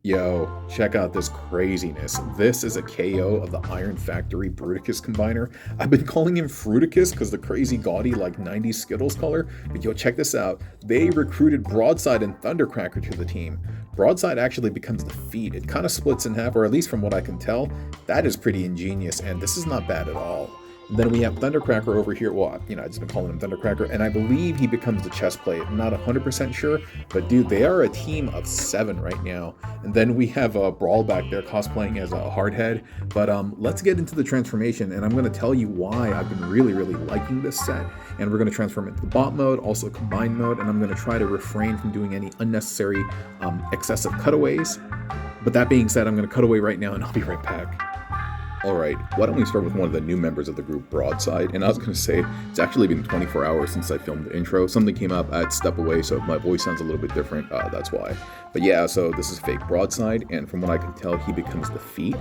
Yo, check out this craziness. This is a KO of the Iron Factory Bruticus combiner. I've been calling him Fruiticus because the crazy gaudy like 90s Skittles color, but yo, check this out. They recruited Broadside and Thundercracker to the team. Broadside actually becomes the feet. It kind of splits in half, or at least from what I can tell. That is pretty ingenious, and this is not bad at all. Then we have Thundercracker over here. Well, I just been calling him Thundercracker, and I believe he becomes the chest plate. I'm not 100% sure, but dude, they are a team of 7 right now. And then we have Brawl back there cosplaying as a Hardhead. But let's get into the transformation, and I'm going to tell you why I've been really liking this set. And we're going to transform into the bot mode, also combined mode, and I'm going to try to refrain from doing any unnecessary excessive cutaways. But that being said, I'm going to cut away right now, and I'll be right back. Alright, why don't we start with one of the new members of the group, Broadside. And I was going to say, it's actually been 24 hours since I filmed the intro. Something came up, I had to step away, so if my voice sounds a little bit different, that's why. But yeah, so this is fake Broadside, and from what I can tell, he becomes the feet.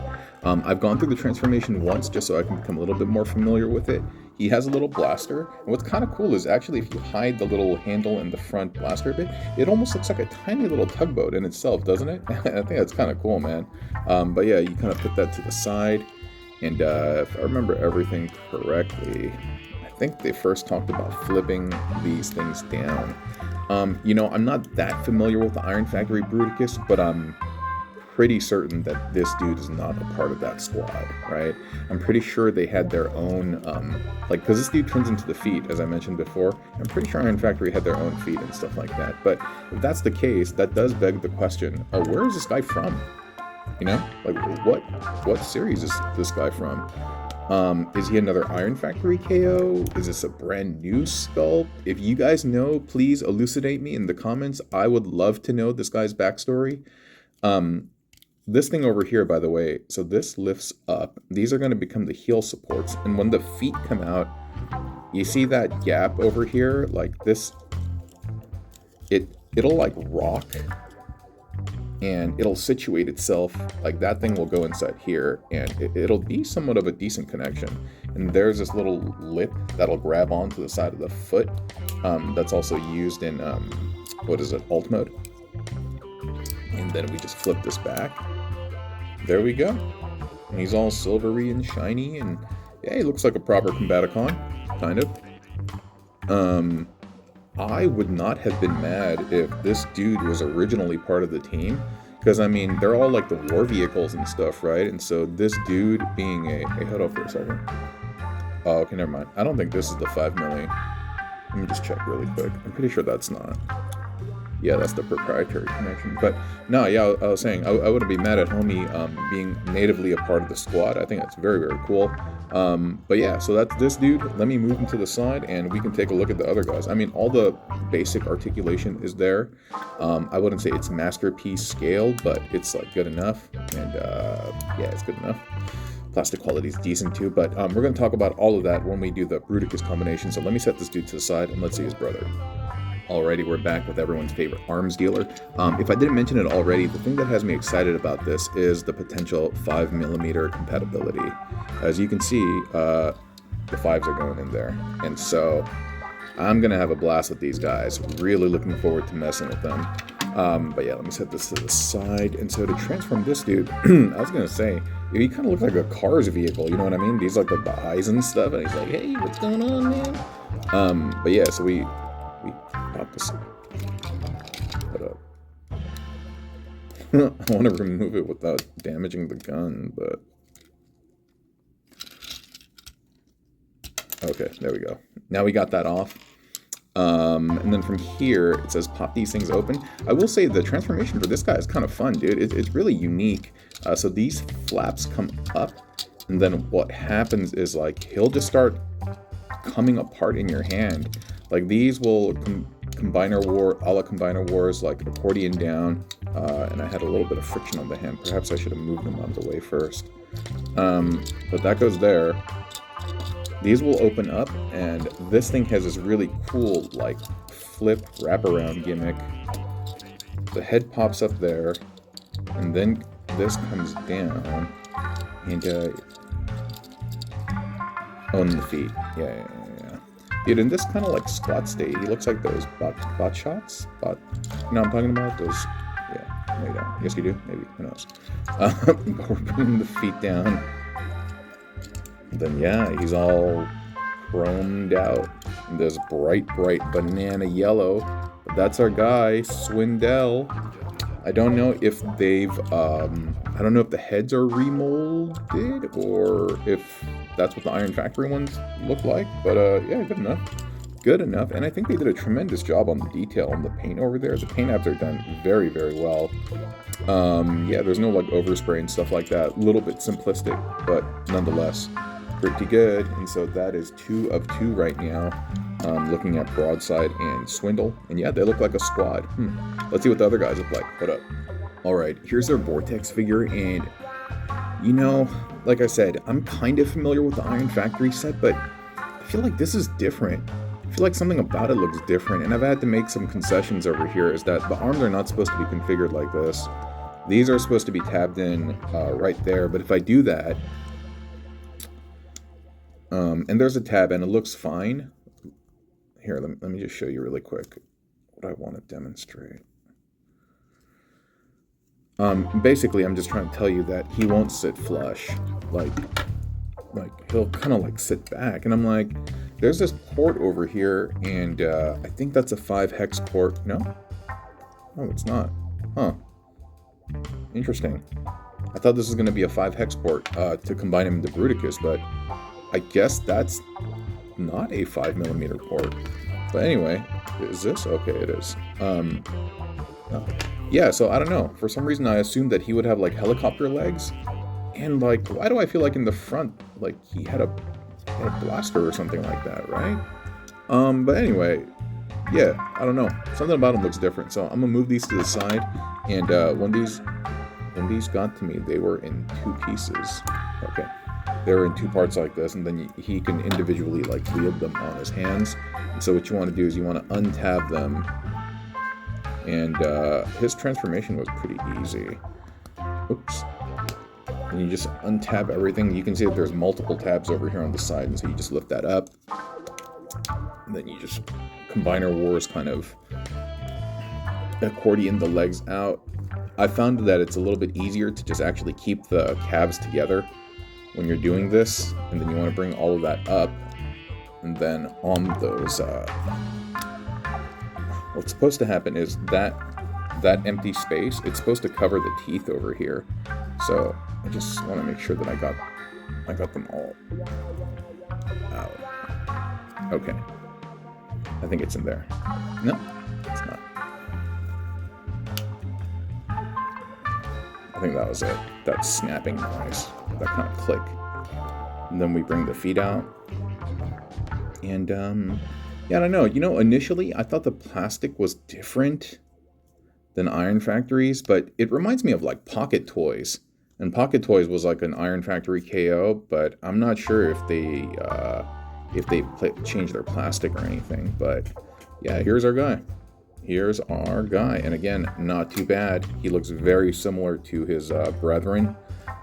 I've gone through the transformation once, just so I can become a little bit more familiar with it. He has a little blaster, and what's kind of cool is actually if you hide the little handle in the front blaster bit, it almost looks like a tiny little tugboat in itself, doesn't it? I think that's kind of cool, man. But yeah, you kind of put that to the side. And if I remember everything correctly, I think they first talked about flipping these things down. I'm not that familiar with the Iron Factory Bruticus, but I'm pretty certain that this dude is not a part of that squad, right? I'm pretty sure they had their own, because this dude turns into the feet, as I mentioned before. I'm pretty sure Iron Factory had their own feet and stuff like that. But if that's the case, that does beg the question, where is this guy from? What series is this guy from? Is he another Iron Factory KO? Is this a brand new sculpt? If you guys know, please elucidate me in the comments. I would love to know this guy's backstory. This thing over here, by the way, so this lifts up. These are going to become the heel supports. And when the feet come out, you see that gap over here? Like this, it'll like rock. And it'll situate itself, like that thing will go inside here, and it'll be somewhat of a decent connection. And there's this little lip that'll grab onto the side of the foot. That's also used in, alt mode. And then we just flip this back. There we go. And he's all silvery and shiny, and yeah, he looks like a proper Combaticon, kind of. I would not have been mad if this dude was originally part of the team, because I mean they're all like the war vehicles and stuff, right? And so this dude being hey, hold on for a second. Oh, okay, never mind. I don't think this is the 5 milli. Let me just check really quick. I'm pretty sure that's not. Yeah, that's the proprietary connection. But no, yeah, I was saying I wouldn't be mad at homie being natively a part of the squad. I think that's very cool. But yeah, so that's this dude. Let me move him to the side and we can take a look at the other guys. I mean, all the basic articulation is there. I wouldn't say it's masterpiece scale, but it's like good enough. And yeah, it's good enough. Plastic quality is decent too, but we're going to talk about all of that when we do the Bruticus combination. So let me set this dude to the side and let's see his brother. Alrighty, we're back with everyone's favorite arms dealer. If I didn't mention it already, the thing that has me excited about this is the potential 5mm compatibility. As you can see, the 5s are going in there. And so I'm going to have a blast with these guys. Really looking forward to messing with them. But yeah, let me set this to the side. And so to transform this dude, I was going to say, he kind of looks like a Cars vehicle, you know what I mean? These like the eyes and stuff, and he's like, hey, what's going on, man? But yeah, so we got this. Put up. I want to remove it without damaging the gun, but okay, there we go. Now we got that off. And then from here, it says pop these things open. I will say the transformation for this guy is kind of fun, dude. It's really unique. So these flaps come up, and then what happens is like he'll just start coming apart in your hand. Like these will Combiner War, a la Combiner Wars, like accordion down, and I had a little bit of friction on the hand. Perhaps I should have moved them out of the way first. But that goes there. These will open up, and this thing has this really cool, like, flip wraparound gimmick. The head pops up there, and then this comes down, and, on the feet. Yeah. Dude, in this kind of like squat state, he looks like those bot shots. You know what I'm talking about? Those, yeah. No, you don't. Yes, you do. Maybe. Who knows? We're bringing the feet down. And then, yeah, he's all chromed out. And there's bright banana yellow. But that's our guy, Swindle. I don't know if they've, I don't know if the heads are remolded or if that's what the Iron Factory ones look like. But, yeah, good enough. Good enough. And I think they did a tremendous job on the detail on the paint over there. The paint apps are done very, very well. Yeah, there's no, like, overspray and stuff like that. A little bit simplistic, but nonetheless, pretty good. And so that is 2 of 2 right now. Looking at Broadside and Swindle. And yeah, they look like a squad. Let's see what the other guys look like. Hold up. Alright, here's their Vortex figure, and you know, like I said, I'm kind of familiar with the Iron Factory set, but I feel like this is different. I feel like something about it looks different, and I've had to make some concessions over here, is that the arms are not supposed to be configured like this. These are supposed to be tabbed in right there, but if I do that, and there's a tab, and it looks fine. Here, let me just show you really quick what I want to demonstrate. Basically, I'm just trying to tell you that he won't sit flush. Like he'll kind of like sit back, and I'm like, there's this port over here, and I think that's a 5 hex port. No, it's not. Huh? Interesting. I thought this was going to be a 5 hex port to combine him into Bruticus, but I guess that's not a 5mm port. But anyway, is this? Okay, it is. No. Yeah, so I don't know. For some reason, I assumed that he would have, like, helicopter legs. And, like, why do I feel like in the front, like, he had a blaster or something like that, right? But anyway, yeah, I don't know. Something about him looks different. So I'm gonna move these to the side. And when these got to me, they were in 2 pieces. Okay. They were in 2 parts like this, and then he can individually, like, wield them on his hands. And so what you want to do is you want to untab them. And his transformation was pretty easy. Oops. And you just untab everything. You can see that there's multiple tabs over here on the side, and so you just lift that up. And then you just Combiner Wars kind of accordion the legs out. I found that it's a little bit easier to just actually keep the calves together when you're doing this, and then you want to bring all of that up, and then on those what's supposed to happen is that empty space, it's supposed to cover the teeth over here. So I just want to make sure that I got them all out. Okay. I think it's in there. No, it's not. I think that was it. That snapping noise. That kind of click. And then we bring the feet out. And yeah, I don't know. You know, initially I thought the plastic was different than Iron Factory's, but it reminds me of like Pocket Toys. And Pocket Toys was like an Iron Factory KO, but I'm not sure if they changed their plastic or anything. But yeah, here's our guy. Here's our guy. And again, not too bad. He looks very similar to his brethren,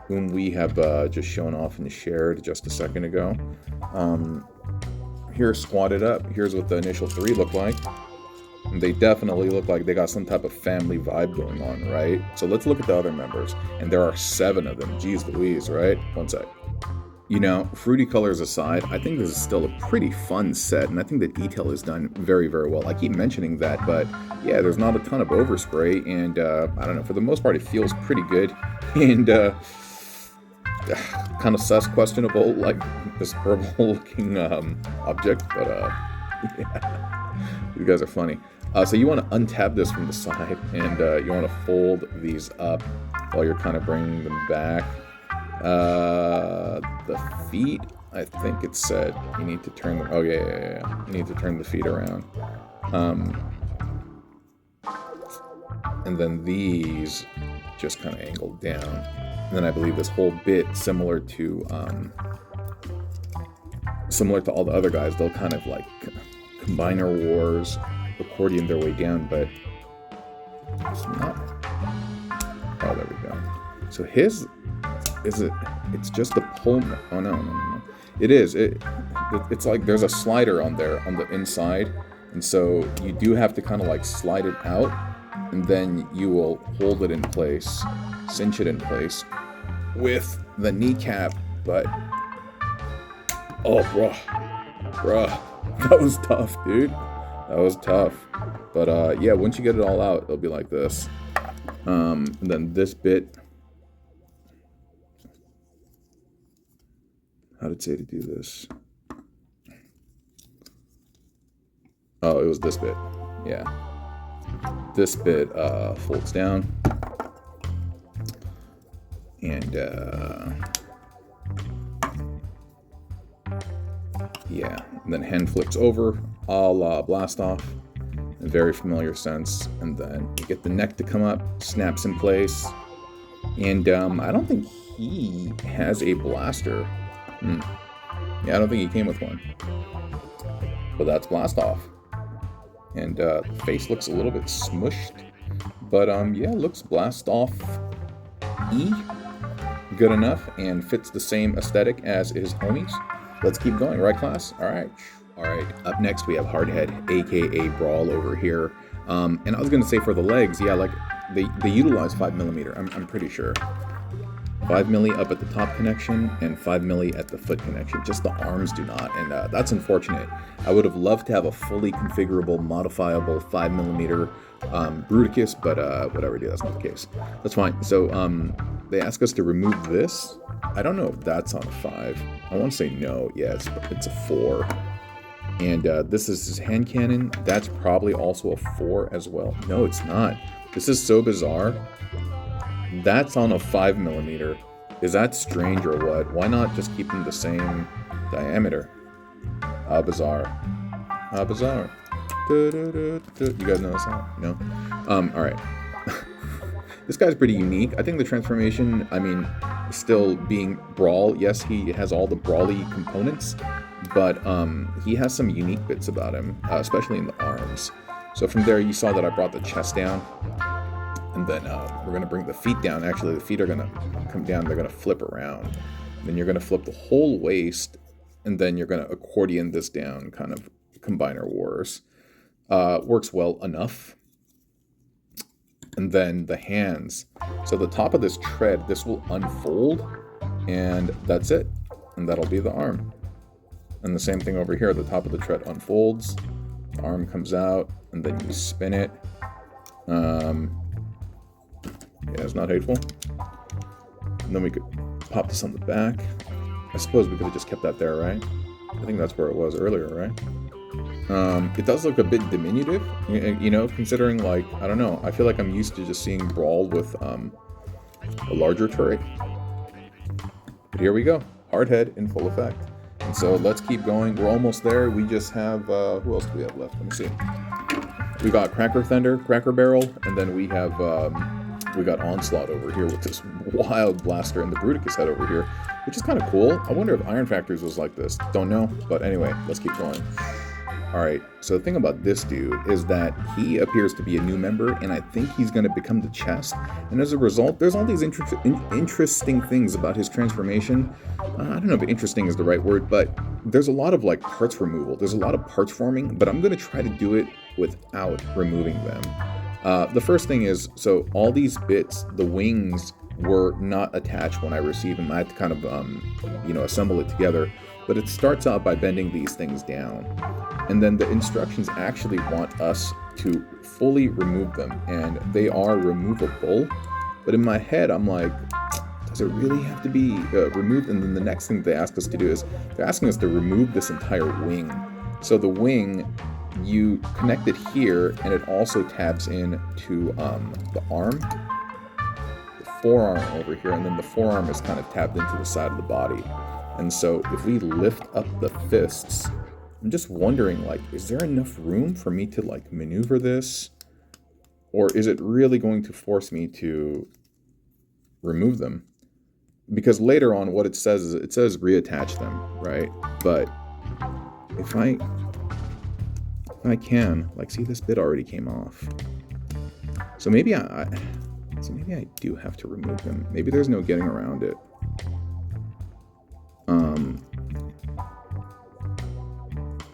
whom we have just shown off and shared just a second ago. Here, squatted up. Here's what the initial 3 look like. And they definitely look like they got some type of family vibe going on, right? So let's look at the other members. And there are 7 of them. Jeez Louise, right? One sec. You know, fruity colors aside, I think this is still a pretty fun set, and I think the detail is done very, very well. I keep mentioning that, but yeah, there's not a ton of overspray, and I don't know, for the most part, it feels pretty good, and kind of sus questionable, like this purple-looking object, but yeah, these guys are funny. So you want to untab this from the side, and you want to fold these up while you're kind of bringing them back. The feet, I think it said you need to turn them. Oh yeah. You need to turn the feet around. And then these just kind of angled down. And then I believe this whole bit, similar to all the other guys, they'll kind of like Combiner Wars, accordion their way down, but it's not. Oh, there we go. So his. It's just the pull. Oh no. It is. It's like there's a slider on there on the inside, and so you do have to kind of like slide it out and then you will hold it in place, cinch it in place with the kneecap, but oh, bruh, that was tough, dude. That was tough. But yeah, once you get it all out, it'll be like this. And then this bit, how did it say to do this? Oh, it was this bit. Yeah. This bit folds down. And yeah, and then hand flips over, a la Blastoff, a very familiar sense. And then you get the neck to come up, snaps in place. And I don't think he has a blaster. Yeah, I don't think he came with one. But that's Blastoff. And the face looks a little bit smushed. But yeah, looks Blastoff-y. Good enough and fits the same aesthetic as his homies. Let's keep going, right, class? All right. Up next we have Hardhead, aka Brawl over here. And I was gonna say for the legs, yeah, like they utilize 5mm. I'm pretty sure. 5mm up at the top connection and 5mm at the foot connection. Just the arms do not, and that's unfortunate. I would have loved to have a fully configurable, modifiable 5mm Bruticus, but whatever, dude, that's not the case. That's fine. So they ask us to remove this. I don't know if that's on a 5. I want to say no. Yeah, it's a 4. And this is his hand cannon. That's probably also a 4 as well. No, it's not. This is so bizarre. That's on a 5mm. Is that strange or what? Why not just keep them the same diameter? How bizarre. How bizarre. You guys notice that? No? Alright. This guy's pretty unique. I think the transformation, I mean, still being Brawl, yes, he has all the Brawly components, but he has some unique bits about him, especially in the arms. So from there, you saw that I brought the chest down. And then we're going to bring the feet down. Actually, the feet are going to come down. They're going to flip around. Then you're going to flip the whole waist. And then you're going to accordion this down, kind of Combiner Wars. Works well enough. And then the hands. So the top of this tread, this will unfold. And that's it. And that'll be the arm. And the same thing over here. The top of the tread unfolds. The arm comes out. And then you spin it. Yeah, it's not hateful. And then we could pop this on the back. I suppose we could have just kept that there, right? I think that's where it was earlier, right? It does look a bit diminutive, you know, considering, like, I don't know. I feel like I'm used to just seeing Brawl with a larger turret. But here we go. Hardhead in full effect. And so let's keep going. We're almost there. We just have, who else do we have left? Let me see. We got Cracker Thunder, Cracker Barrel, and then we have... we got Onslaught over here with this wild blaster and the Bruticus head over here, which is kind of cool. I wonder if Iron Factories was like this. Don't know, but anyway, let's keep going. Alright, so the thing about this dude is that he appears to be a new member, and I think he's going to become the chest. And as a result, there's all these interesting things about his transformation. I don't know if interesting is the right word, but there's a lot of, like, parts removal. There's a lot of parts forming, but I'm going to try to do it without removing them. The first thing is, so all these bits, the wings were not attached when I received them. I had to kind of, you know, assemble it together. But it starts out by bending these things down. And then the instructions actually want us to fully remove them. And they are removable. But in my head, I'm like, does it really have to be removed? And then the next thing they ask us to do is, they're asking us to remove this entire wing. So the wing... you connect it here, and it also tabs in to the arm, the forearm over here, and then the forearm is kind of tabbed into the side of the body. And so if we lift up the fists, I'm just wondering, like, is there enough room for me to, like, maneuver this? Or is it really going to force me to remove them? Because later on, what it says is, it says reattach them, right? But if I can, like, see, this bit already came off. So maybe I do have to remove them. Maybe there's no getting around it.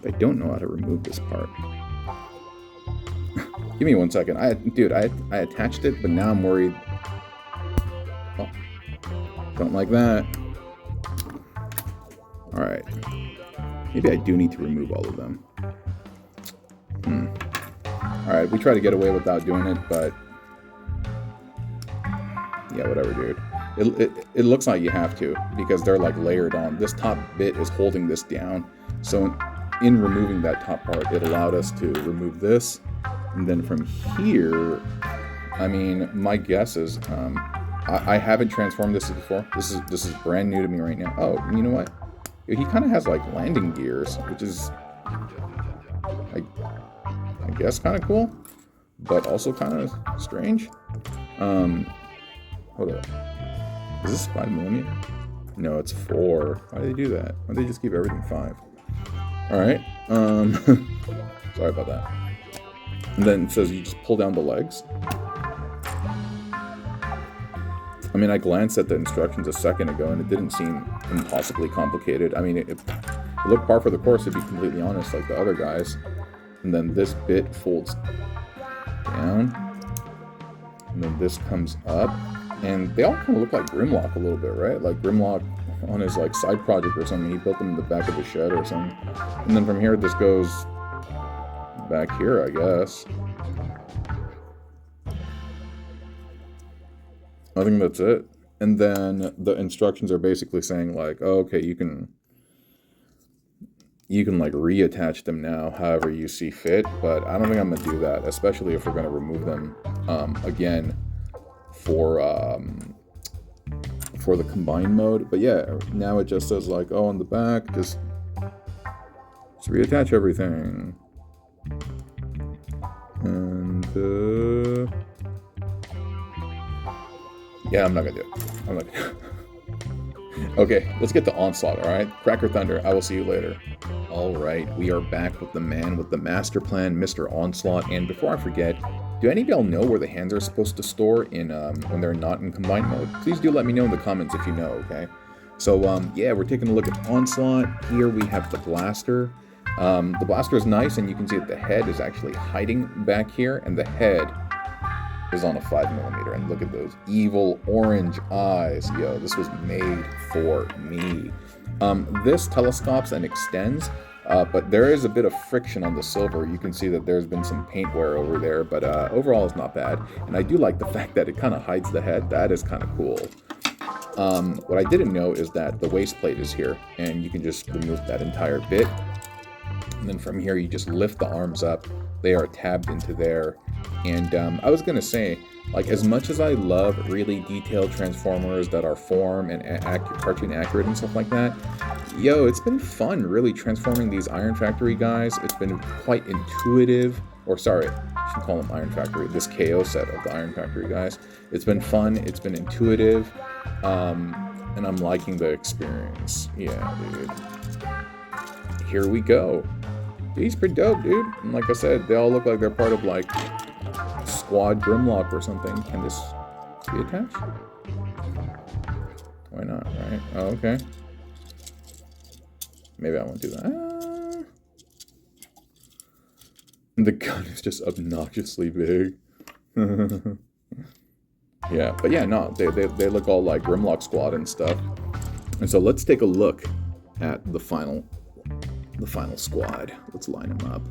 I don't know how to remove this part. Give me 1 second. Dude, I attached it, but now I'm worried. Oh, don't like that. Alright. Maybe I do need to remove all of them. Alright, we try to get away without doing it, but... yeah, whatever, dude. It looks like you have to, because they're like layered on. This top bit is holding this down. So in removing that top part, it allowed us to remove this. And then from here, I mean, my guess is, I haven't transformed this before. This is brand new to me right now. Oh, you know what? He kind of has like landing gears, which is, I guess, kind of cool, but also kind of strange. Hold up. Is this 5mm? No, it's 4. Why do they do that? Why don't they just keep everything 5? Alright. Sorry about that. And then it says you just pull down the legs. I mean, I glanced at the instructions a second ago, and it didn't seem impossibly complicated. I mean, it looked par for the course, to be completely honest, like the other guys. And then this bit folds down. And then this comes up. And they all kind of look like Grimlock a little bit, right? Like Grimlock on his like side project or something. He built them in the back of the shed or something. And then from here, this goes back here, I guess. I think that's it. And then the instructions are basically saying like, oh, okay, you can like reattach them now however you see fit. But I don't think I'm gonna do that, especially if we're gonna remove them again for the combined mode. But yeah, now it just says like, oh, on the back, just reattach everything. And yeah, I'm not gonna do it. I'm not gonna. Okay, let's get to Onslaught, alright? Cracker Thunder, I will see you later. Alright, we are back with the man with the master plan, Mr. Onslaught, and before I forget, do any of y'all know where the hands are supposed to store in when they're not in combined mode? Please do let me know in the comments if you know, okay? So, yeah, we're taking a look at Onslaught. Here we have the blaster. The blaster is nice, and you can see that the head is actually hiding back here, and the head is on a 5mm, and look at those evil orange eyes. Yo, this was made for me. This telescopes and extends, but there is a bit of friction on the silver. You can see that there's been some paint wear over there, but overall it's not bad. And I do like the fact that it kind of hides the head. That is kind of cool. What I didn't know is that the waist plate is here, and you can just remove that entire bit. And then from here, you just lift the arms up. They are tabbed into there. And I was going to say, like, as much as I love really detailed Transformers that are form and cartoon accurate and stuff like that, yo, it's been fun really transforming these Iron Factory guys. It's been quite intuitive. Or sorry, I should call them Iron Factory. This KO set of the Iron Factory guys. It's been fun. It's been intuitive. And I'm liking the experience. Yeah, dude. Here we go. He's pretty dope, dude. And like I said, they all look like they're part of, like, Squad Grimlock or something. Can this be attached? Why not, right? Oh, okay. Maybe I won't do that. The gun is just obnoxiously big. Yeah, but yeah, no, they look all like Grimlock Squad and stuff. And so let's take a look at the final squad. Let's line them up.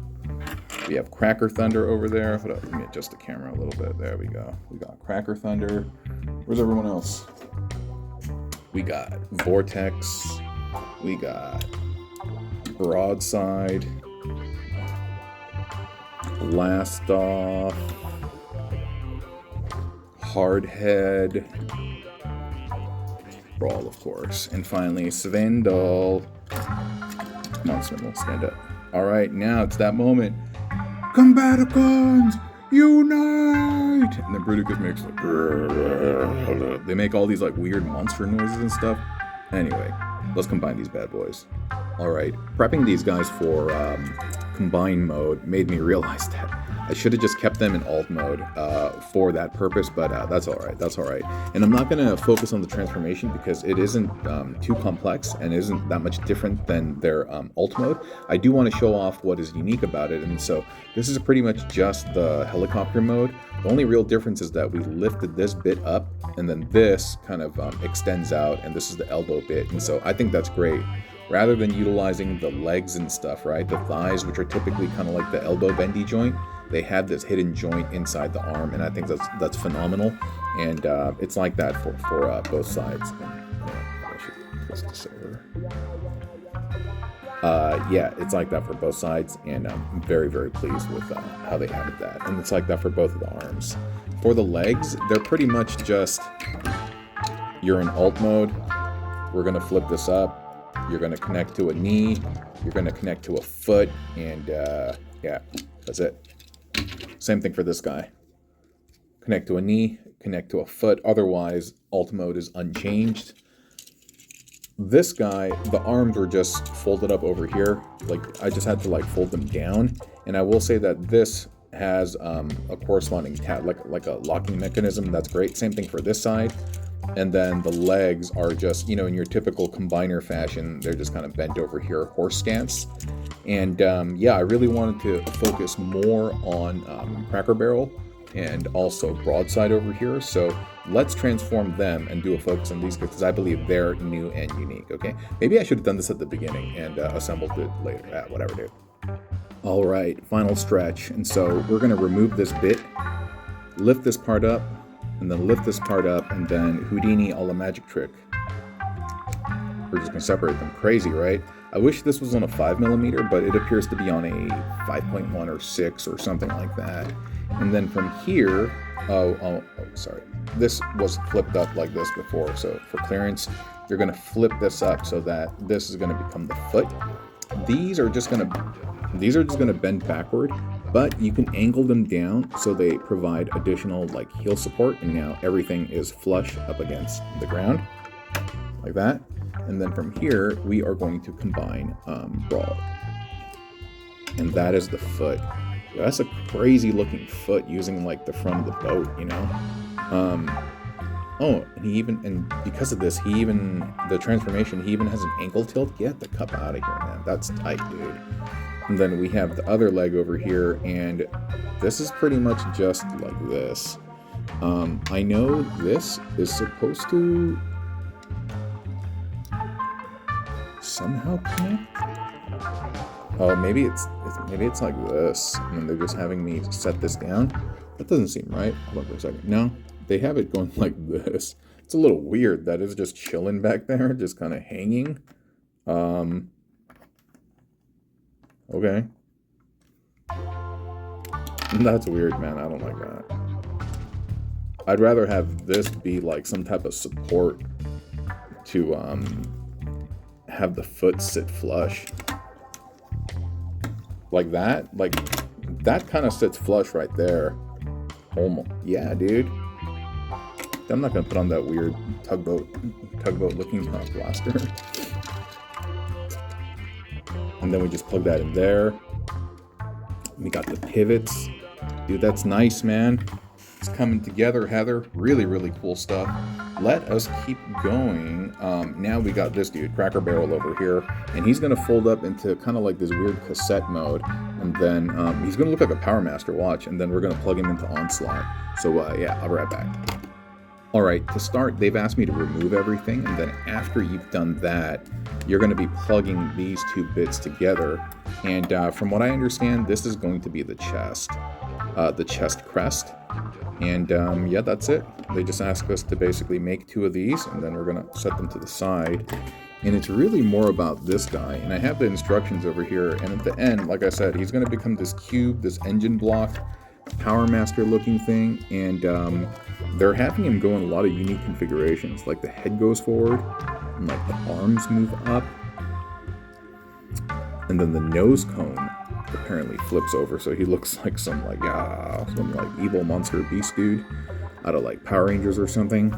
We have Cracker Thunder over there. Hold up, let me adjust the camera a little bit. There we go. We got Cracker Thunder. Where's everyone else? We got Vortex. We got Broadside. Blastoff. Hardhead. Brawl, of course. And finally, Swindle. Come on, Swindle, stand up. Alright, now it's that moment. Combaticons, unite! And then Bruticus makes like... They make all these like weird monster noises and stuff. Anyway, let's combine these bad boys. Alright, prepping these guys for combined mode made me realize that I should have just kept them in alt mode for that purpose, but that's all right. That's all right. And I'm not going to focus on the transformation because it isn't too complex and isn't that much different than their alt mode. I do want to show off what is unique about it, and so this is pretty much just the helicopter mode. The only real difference is that we lifted this bit up, and then this kind of extends out, and this is the elbow bit, and so I think that's great. Rather than utilizing the legs and stuff, right, the thighs, which are typically kind of like the elbow bendy joint, they have this hidden joint inside the arm, and I think that's phenomenal. And it's like that for both sides. I should twist this over. Yeah, it's like that for both sides, and I'm very, very pleased with how they added that. And it's like that for both of the arms. For the legs, they're pretty much just, you're in alt mode, we're going to flip this up, you're going to connect to a knee, you're going to connect to a foot, and yeah, that's it. Same thing for this guy. Connect to a knee, connect to a foot, otherwise alt mode is unchanged. This guy, the arms were just folded up over here. Like, I just had to like fold them down. And I will say that this has a corresponding tab, like a locking mechanism. That's great. Same thing for this side. And then the legs are just, you know, in your typical combiner fashion, they're just kind of bent over here, horse stance. And yeah, I really wanted to focus more on Cracker Barrel and also Broadside over here. So let's transform them and do a focus on these because I believe they're new and unique, okay? Maybe I should have done this at the beginning and assembled it later. Whatever, dude. All right, final stretch. And so we're gonna remove this bit, lift this part up, and then lift this part up, and then Houdini a la magic trick. We're just gonna separate them. Crazy, right? I wish this was on a 5mm, but it appears to be on a 5.1 or 6 or something like that. And then from here, sorry. This was flipped up like this before. So for clearance, you're gonna flip this up so that this is gonna become the foot. These are just gonna bend backward, but you can angle them down so they provide additional like heel support, and now everything is flush up against the ground, like that. And then from here, we are going to combine Brawl. And that is the foot. That's a crazy looking foot using like the front of the boat, you know? Oh, and because of this, the transformation, he even has an ankle tilt. Get the cup out of here, man. That's tight, dude. And then we have the other leg over here, and this is pretty much just like this. I know this is supposed to somehow connect. Oh, maybe it's like this, and they're just having me set this down. That doesn't seem right. Hold on for a second. No, they have it going like this. It's a little weird that it's just chilling back there, just kind of hanging. Okay. That's weird, man. I don't like that. I'd rather have this be like some type of support to have the foot sit flush. Like that kind of sits flush right there. Almost. Yeah, dude. I'm not gonna put on that weird tugboat looking blaster. And then we just plug that in there. We got the pivots. Dude, that's nice, man. It's coming together, Heather. Really, really cool stuff. Let us keep going. Now we got this dude, Cracker Barrel, over here. And he's going to fold up into kind of like this weird cassette mode. And then he's going to look like a Power Master, watch. And then we're going to plug him into Onslaught. So, yeah, I'll be right back. All right, to start, they've asked me to remove everything. And then after you've done that, you're going to be plugging these two bits together. And from what I understand, this is going to be the chest crest. And yeah, that's it. They just asked us to basically make two of these, and then we're going to set them to the side. And it's really more about this guy. And I have the instructions over here. And at the end, like I said, he's going to become this cube, this engine block, Power Master looking thing. And they're having him go in a lot of unique configurations. Like the head goes forward, and like the arms move up. And then the nose cone apparently flips over, so he looks like some evil monster beast dude out of like Power Rangers or something.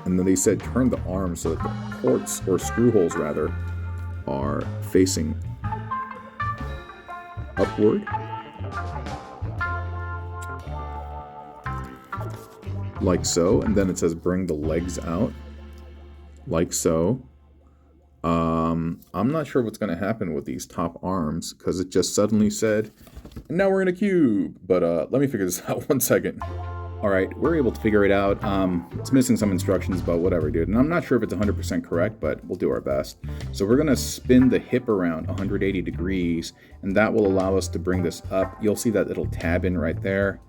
And then they said turn the arms so that the ports, or screw holes rather, are facing upward. Like so. And then it says bring the legs out. Like so. I'm not sure what's going to happen with these top arms, because it just suddenly said, and now we're in a cube. But let me figure this out 1 second. Alright, we're able to figure it out. It's missing some instructions, but whatever, dude. And I'm not sure if it's 100% correct, but we'll do our best. So we're going to spin the hip around 180 degrees, and that will allow us to bring this up. You'll see that it'll tab in right there.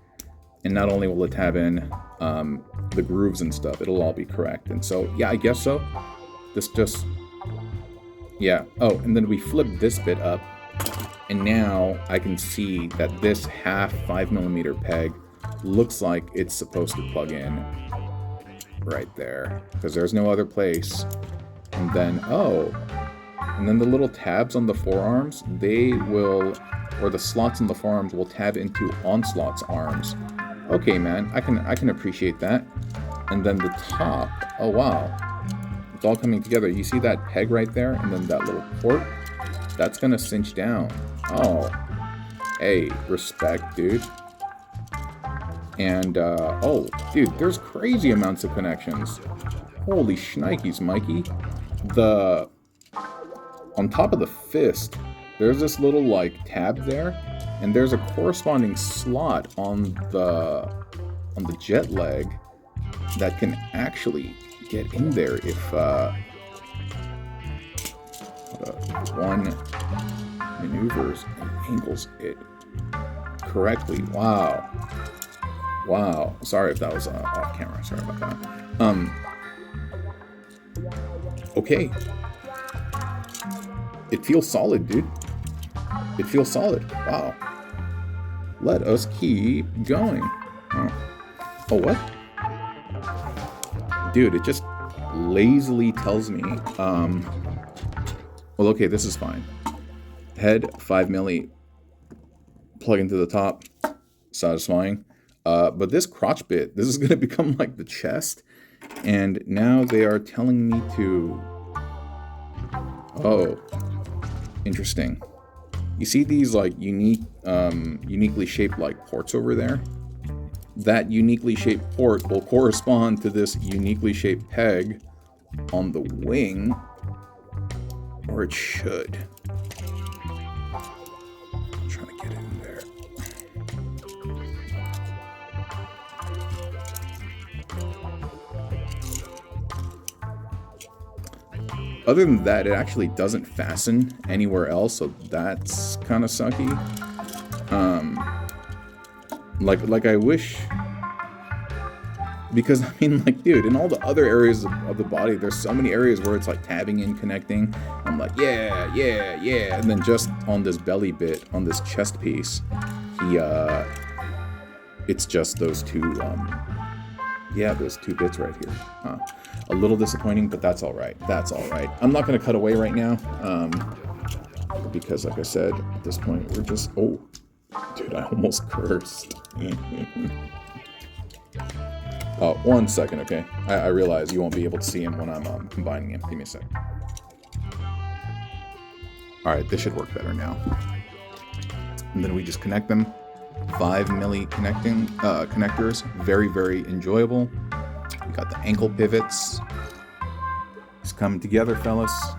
And not only will it tab in the grooves and stuff, it'll all be correct. And so, yeah, I guess so. This just... Yeah. Oh, and then we flip this bit up, and now I can see that this half 5mm peg looks like it's supposed to plug in right there, because there's no other place. And then, oh, and then the little tabs on the forearms, they will, or the slots in the forearms will tab into Onslaught's arms. Okay, man, I can appreciate that. And then the top, oh wow, it's all coming together. You see that peg right there, and then that little port? That's gonna cinch down. Oh, hey, respect, dude. And, oh, dude, there's crazy amounts of connections. Holy shnikes, Mikey. On top of the fist, there's this little, like, tab there, and there's a corresponding slot on the jet leg that can actually get in there if one maneuvers and angles it correctly. Wow. Wow. Sorry if that was off camera. Sorry about that. Okay. It feels solid, dude. It feels solid. Wow. Let us keep going. Oh, what? Dude, it just lazily tells me, well, okay, this is fine. Head, 5mm, plug into the top, satisfying. But this crotch bit, this is going to become like the chest, and now they are telling me to, oh, interesting. You see these like uniquely shaped like ports over there? That uniquely shaped port will correspond to this uniquely shaped peg on the wing, or it should. I'm trying to get in there. Other than that, it actually doesn't fasten anywhere else, so that's kind of sucky. Like I wish, because I mean, like, dude, in all the other areas of the body, there's so many areas where it's like tabbing in, connecting. I'm like, yeah, and then just on this belly bit, on this chest piece, it's just those two, those two bits right here. A little disappointing, but that's all right. That's all right. I'm not gonna cut away right now, because, like I said, at this point we're just, oh. Dude, I almost cursed. Oh, 1 second, okay? I realize you won't be able to see him when I'm combining him. Give me a sec. Alright, this should work better now. And then we just connect them. 5mm connectors. Very, very enjoyable. We got the ankle pivots. It's coming together, fellas.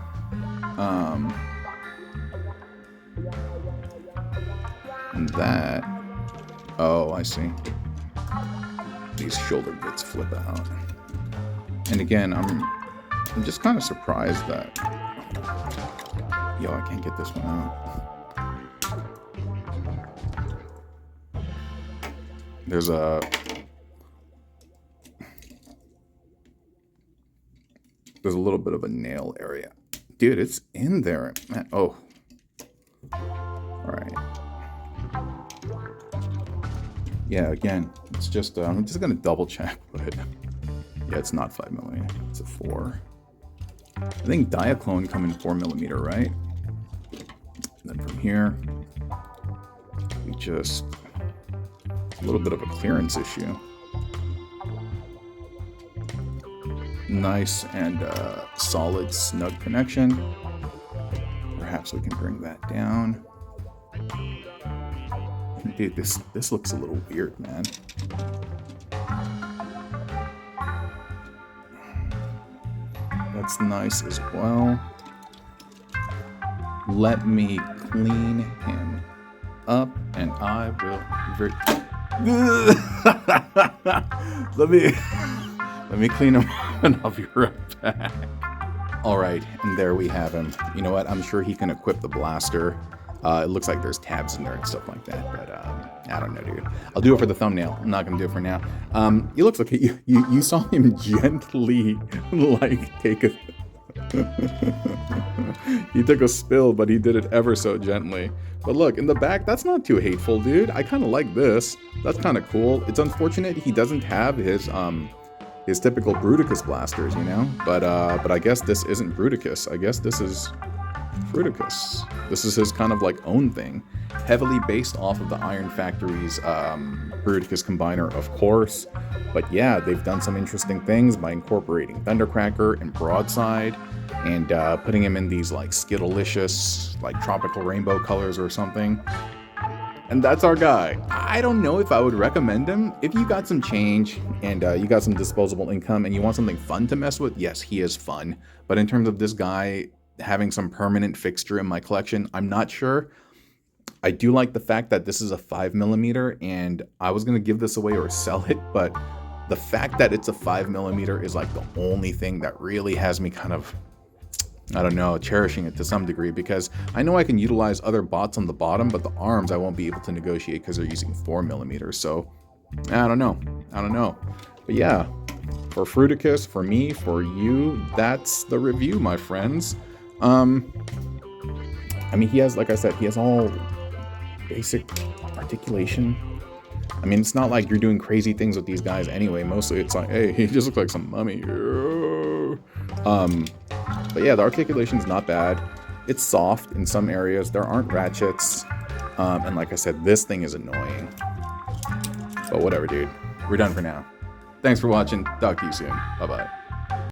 And that, oh, I see. These shoulder bits flip out. And again, I'm just kind of surprised that, yo, I can't get this one out. There's a little bit of a nail area. Dude, it's in there, man. Oh. All right. Yeah, again, it's just, I'm just going to double check, but yeah, it's not 5mm, it's a 4. I think Diaclone come in 4mm, right? And then from here, we just, a little bit of a clearance issue. Nice and solid, snug connection. Perhaps we can bring that down. Dude, this looks a little weird, man. That's nice as well. Let me clean him up, and I will let me clean him up, and I'll be right back. All right, and there we have him. You know what? I'm sure he can equip the blaster. It looks like there's tabs in there and stuff like that, but I don't know, dude. I'll do it for the thumbnail. I'm not gonna do it for now. He looks like you saw him gently like take a. He took a spill, but he did it ever so gently. But look, in the back, that's not too hateful, dude. I kind of like this. That's kind of cool. It's unfortunate he doesn't have his typical Bruticus blasters, you know. But I guess this isn't Bruticus. I guess this is Fruiticus. This is his kind of like own thing, heavily based off of the Iron Factory's Bruticus combiner, of course. But yeah, they've done some interesting things by incorporating Thundercracker and Broadside, and putting him in these like Skittlelicious, like tropical rainbow colors or something. And that's our guy. I don't know if I would recommend him. If you got some change and you got some disposable income and you want something fun to mess with, yes, he is fun. But in terms of this guy having some permanent fixture in my collection, I'm not sure. I do like the fact that this is a 5mm, and I was going to give this away or sell it, but the fact that it's a 5mm is like the only thing that really has me kind of, I don't know, cherishing it to some degree, because I know I can utilize other bots on the bottom, but the arms I won't be able to negotiate because they're using 4mm. So I don't know. But yeah, for Fruiticus, for me, for you, that's the review, my friends. I mean, he has, like I said, he has all basic articulation. I mean, it's not like you're doing crazy things with these guys anyway. Mostly it's like, hey, he just looks like some mummy. But yeah, the articulation's not bad. It's soft in some areas. There aren't ratchets. And like I said, this thing is annoying. But whatever, dude. We're done for now. Thanks for watching. Talk to you soon. Bye-bye.